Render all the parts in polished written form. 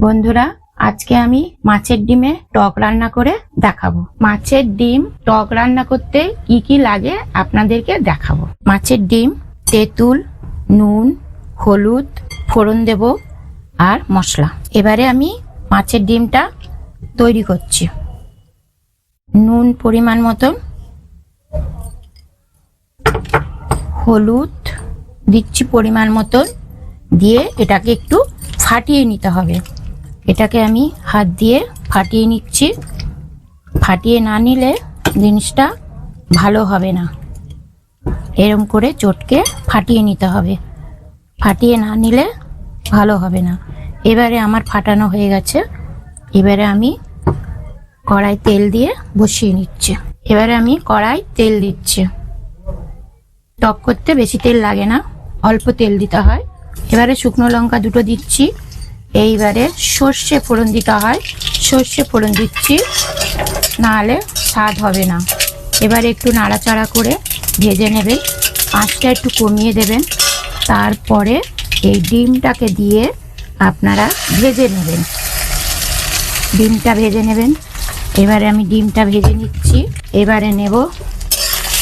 বন্ধুরা, আজকে আমি মাছের ডিমে টক রান্না করে দেখাবো। মাছের ডিম টক রান্না করতে কি কি লাগে আপনাদেরকে দেখাবো। মাছের ডিম, তেঁতুল, নুন, হলুদ, ফোড়ন দেব আর মশলা। এবারে আমি মাছের ডিমটা তৈরি করছি। নুন পরিমাণ মতন, হলুদ দিচ্ছি পরিমাণ মতন, দিয়ে এটাকে একটু ফাটিয়ে নিতে হবে। এটাকে আমি হাত দিয়ে ফাটিয়ে নিচ্ছি। ফাটিয়ে না নিলে জিনিসটা ভালো হবে না। এরকম করে চটকে ফাটিয়ে নিতে হবে, ফাটিয়ে না নিলে ভালো হবে না। এবারে আমার ফাটানো হয়ে গেছে। এবারে আমি কড়াই তেল দিয়ে বসিয়ে নিচ্ছি। এবারে আমি কড়াই তেল দিচ্ছি। টক করতে বেশি তেল লাগে না, অল্প তেল দিতে হয়। এবারে শুকনো লঙ্কা দুটো দিচ্ছি। এইবারে সর্ষে ফোড়ন দিতে হয়, সর্ষে ফোড়ন দিচ্ছি, নাহলে স্বাদ হবে না। এবারে একটু নাড়াচাড়া করে ভেজে নেবেন, আঁচটা একটু কমিয়ে দেবেন। তারপরে এই ডিমটাকে দিয়ে আপনারা ভেজে নেবেন, ডিমটা ভেজে নেবেন। এবারে আমি ডিমটা ভেজে নিচ্ছি। এবারে নেব,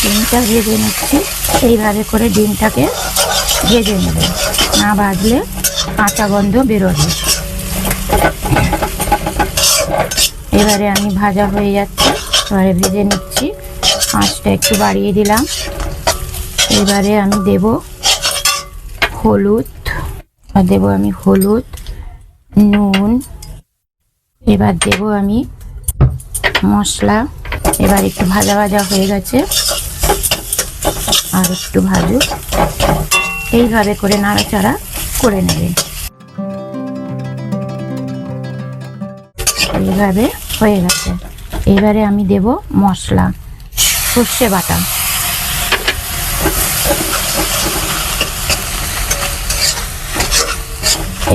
ডিমটা ভেজে নিচ্ছি। এইভাবে করে ডিমটাকে ভেজে নেবেন, না ভাজলে কাঁচা গন্ধ বেরোবে। এবারে আমি ভাজা হয়ে যাচ্ছে, এবারে ভেজে নিচ্ছি। আঁচটা একটু বাড়িয়ে দিলাম। এবারে আমি দেব হলুদ, নুন। এবার দেব আমি মশলা। এবার একটু ভাজা ভাজা হয়ে গেছে, আর একটু ভাজুক। এইভাবে করে নাড়াচাড়া করে নেবেন। এইভাবে হয়ে গেছে। এবারে আমি দেব মশলা, সর্ষে বাটা।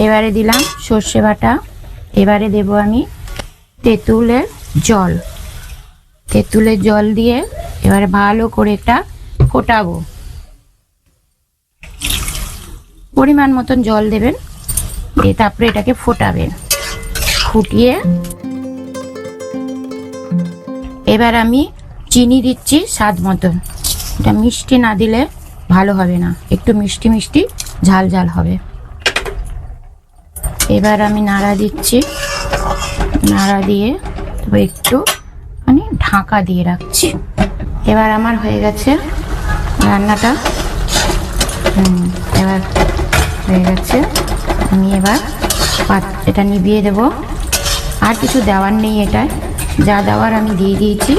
এবারে দিলাম সর্ষে বাটা। এবারে দেব আমি তেঁতুলের জল। তেঁতুলের জল দিয়ে এবারে ভালো করে এটা ফোটাবো। পরিমাণ মতন জল দেবেন, দিয়ে তারপরে এটাকে ফোটাবেন। ফুটিয়ে এবার আমি চিনি দিচ্ছি স্বাদ মতন। এটা মিষ্টি না দিলে ভালো হবে না, একটু মিষ্টি মিষ্টি ঝাল ঝাল হবে। এবার আমি নাড়া দিচ্ছি, নাড়া দিয়ে তবে একটু মানে ঢাকা দিয়ে রাখছি। এবার আমার হয়ে গেছে রান্নাটা। এবার হয়ে গেছে। আমি এবার এটা নিভিয়ে দেব। আর কিছু দেওয়ার নেই, এটায় যা দেওয়ার আমি দিয়ে দিয়েছি।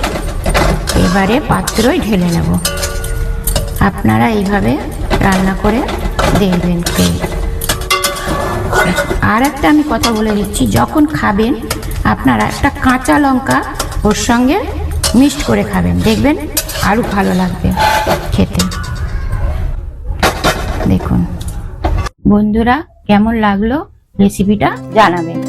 এবারে পাত্রই ঢেলে নেব। আপনারা এইভাবে রান্না করে দেখবেন। আর একটা আমি কথা বলে দিচ্ছি, যখন খাবেন আপনারা একটা কাঁচা লঙ্কা ওর সঙ্গে মিক্সড করে খাবেন, দেখবেন আরও ভালো লাগবে খেতে। দেখুন বন্ধুরা, কেমন লাগলো রেসিপিটা জানাবেন।